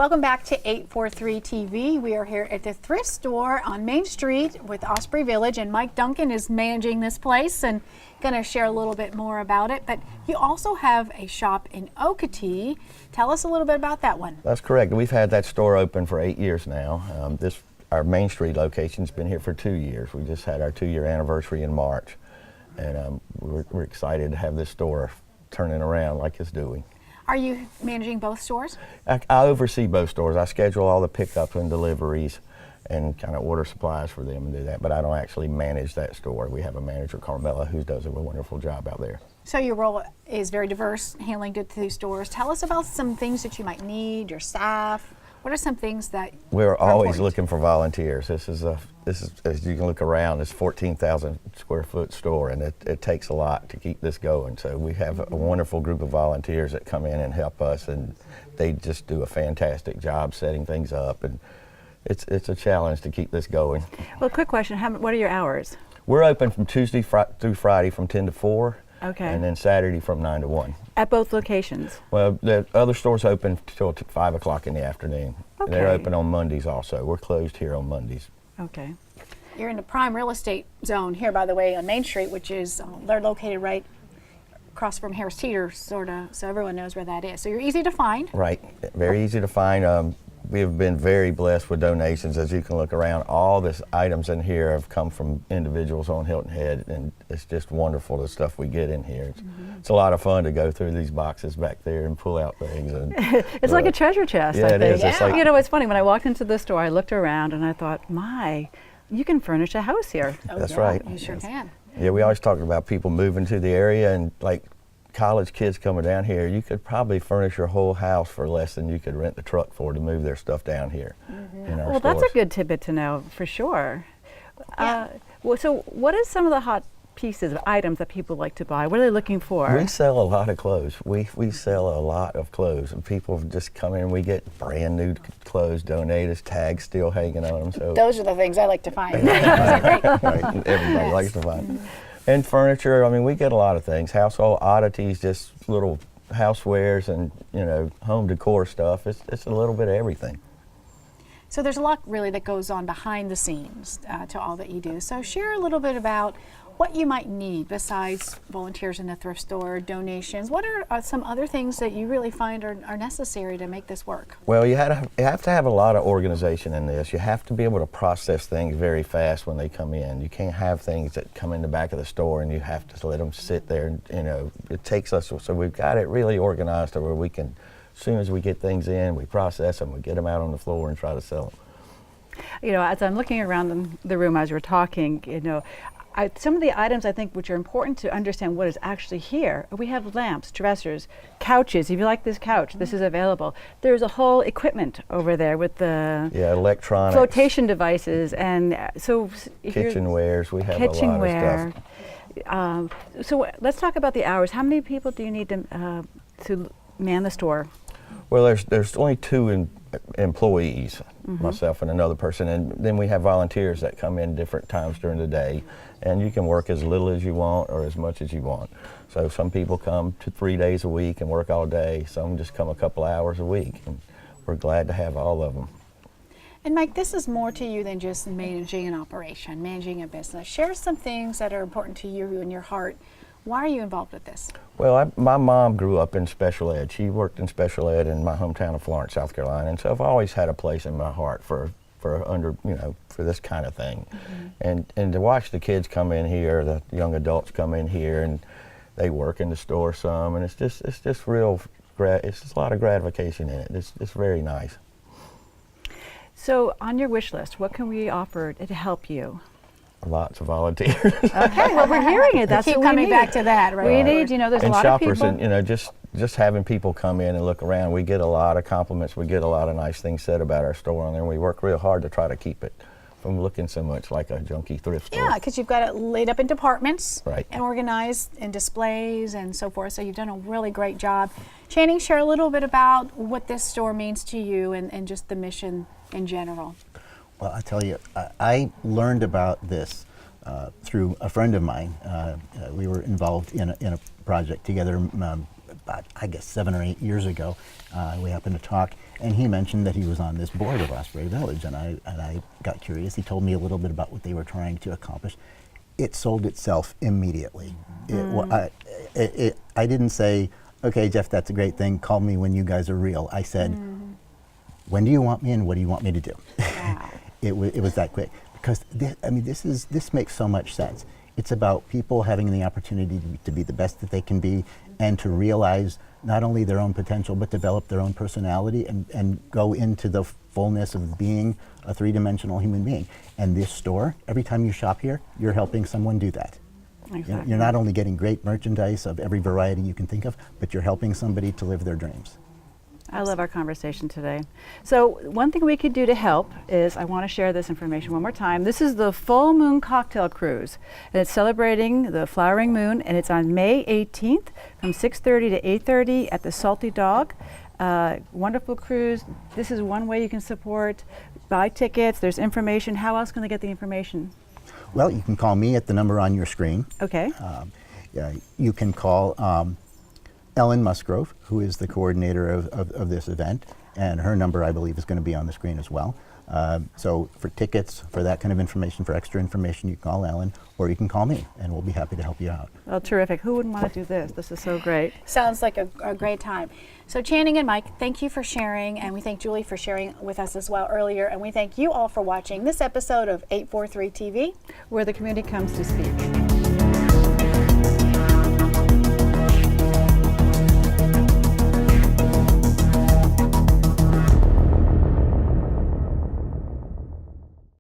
Welcome back to 843 TV. We are here at the thrift store on Main Street with Osprey Village, and Mike Duncan is managing this place and going to share a little bit more about it. But you also have a shop in Okatee. Tell us a little bit about that one. That's correct. We've had that store open for 8 years now. Our Main Street location's been here for 2 years. We just had our 2-year anniversary in March, and we're excited to have this store turning around like it's doing. Are you managing both stores? I oversee both stores. I schedule all the pickups and deliveries and kind of order supplies for them and do that, but I don't actually manage that store. We have a manager, Carmela, who does a wonderful job out there. So your role is very diverse, handling the two stores. Tell us about some things that you might need, your staff. What are some things that we're always looking for volunteers? This is, as you can look around, it's 14,000 square foot store, and it takes a lot to keep this going. So we have a wonderful group of volunteers that come in and help us, and they just do a fantastic job setting things up, and it's a challenge to keep this going. Well, quick question, what are your hours? We're open from Tuesday through Friday from 10 to 4. Okay. And then Saturday from 9 to 1. At both locations? Well, the other store's open till 5 o'clock in the afternoon. Okay. They're open on Mondays also. We're closed here on Mondays. Okay. You're in the prime real estate zone here, by the way, on Main Street, which is, they're located right across from Harris Teeter, sort of, so everyone knows where that is. So you're easy to find. Right, very easy to find. We have been very blessed with donations. As you can look around, all these items in here have come from individuals on Hilton Head, and it's just wonderful, the stuff we get in here. It's a lot of fun to go through these boxes back there and pull out things. And, it's like a treasure chest, yeah, I think. it is. It's like, you know, it's funny, when I walked into the store, I looked around and I thought, you can furnish a house here. Oh, that's yeah, right. You sure can. Yeah, we always talk about people moving to the area, and like college kids coming down here, you could probably furnish your whole house for less than you could rent the truck for to move their stuff down here. In our Well, stores. that's a good tidbit to know, for sure. Yeah. Well, so what is some of the hot pieces of items that people like to buy? What are they looking for? We sell a lot of clothes. We sell a lot of clothes, and people just come in. We get brand new clothes donated, tags still hanging on them. So Those are the things I like to find. Those are great. right, everybody likes to find. And furniture. I mean, we get a lot of things. Household oddities, just little housewares, and home decor stuff. It's a little bit of everything. So there's a lot really that goes on behind the scenes to all that you do. So share a little bit about what you might need besides volunteers in the thrift store, donations. What are some other things that you really find are necessary to make this work? Well, you have to have a lot of organization in this. You have to be able to process things very fast when they come in. You can't have things that come in the back of the store and you have to let them sit there. And, it takes us, so we've got it really organized to where we can, as soon as we get things in, we process them, we get them out on the floor and try to sell them. You know, as I'm looking around the room as we're talking, some of the items I think which are important to understand what is actually here. We have lamps, dressers, couches. If you like this couch, this is available. There's a whole equipment over there with the electronics, flotation devices, and kitchenwares. We have a lot of stuff. So let's talk about the hours. How many people do you need to man the store? Well, there's only 2 employees, myself and another person, and then we have volunteers that come in different times during the day, and you can work as little as you want or as much as you want. So some people come 3 days a week and work all day. Some just come a couple hours a week, and we're glad to have all of them. And Mike, this is more to you than just managing an operation, managing a business. Share some things that are important to you and your heart. Why are you involved with this? Well, my mom grew up in special ed. She worked in special ed in my hometown of Florence, South Carolina, and so I've always had a place in my heart for this kind of thing. And to watch the kids come in here, the young adults come in here, and they work in the store some, and it's just real. It's just a lot of gratification in it. It's very nice. So, on your wish list, what can we offer to help you? Lots of volunteers. Okay, well, we're hearing it. That's Keep what we coming need. back to that, right? We need, there's and a lot shoppers, of people. and just having people come in and look around. We get a lot of compliments. We get a lot of nice things said about our store on there, and we work real hard to try to keep it from looking so much like a junky thrift store. Yeah, because you've got it laid up in departments, right, and organized in displays and so forth. So you've done a really great job. Channing, share a little bit about what this store means to you and just the mission in general. Well, I tell you, I learned about this through a friend of mine. We were involved in a project together about, I guess, 7 or 8 years ago. We happened to talk, and he mentioned that he was on this board of Osprey Village, and I got curious. He told me a little bit about what they were trying to accomplish. It sold itself immediately. I didn't say, okay, Jeff, that's a great thing. Call me when you guys are real. I said, when do you want me and what do you want me to do? Wow. It was that quick. Because this makes so much sense. It's about people having the opportunity to be the best that they can be and to realize not only their own potential but develop their own personality and go into the fullness of being a three-dimensional human being. And this store, every time you shop here, you're helping someone do that. Exactly. You're not only getting great merchandise of every variety you can think of, but you're helping somebody to live their dreams. I love our conversation today. So one thing we could do to help is, I want to share this information one more time. This is the Full Moon Cocktail Cruise, and it's celebrating the flowering moon, and it's on May 18th from 6:30 to 8:30 at the Salty Dog. Wonderful cruise. This is one way you can support. Buy tickets. There's information. How else can they get the information? Well, you can call me at the number on your screen. Okay. You can call Ellen Musgrove, who is the coordinator of this event, and her number, I believe, is going to be on the screen as well. So for tickets, for that kind of information, for extra information, you can call Ellen, or you can call me, and we'll be happy to help you out. Well, terrific. Who wouldn't want to do this? This is so great. Sounds like a great time. So Channing and Mike, thank you for sharing, and we thank Julie for sharing with us as well earlier, and we thank you all for watching this episode of 843 TV, Where the community comes to speak.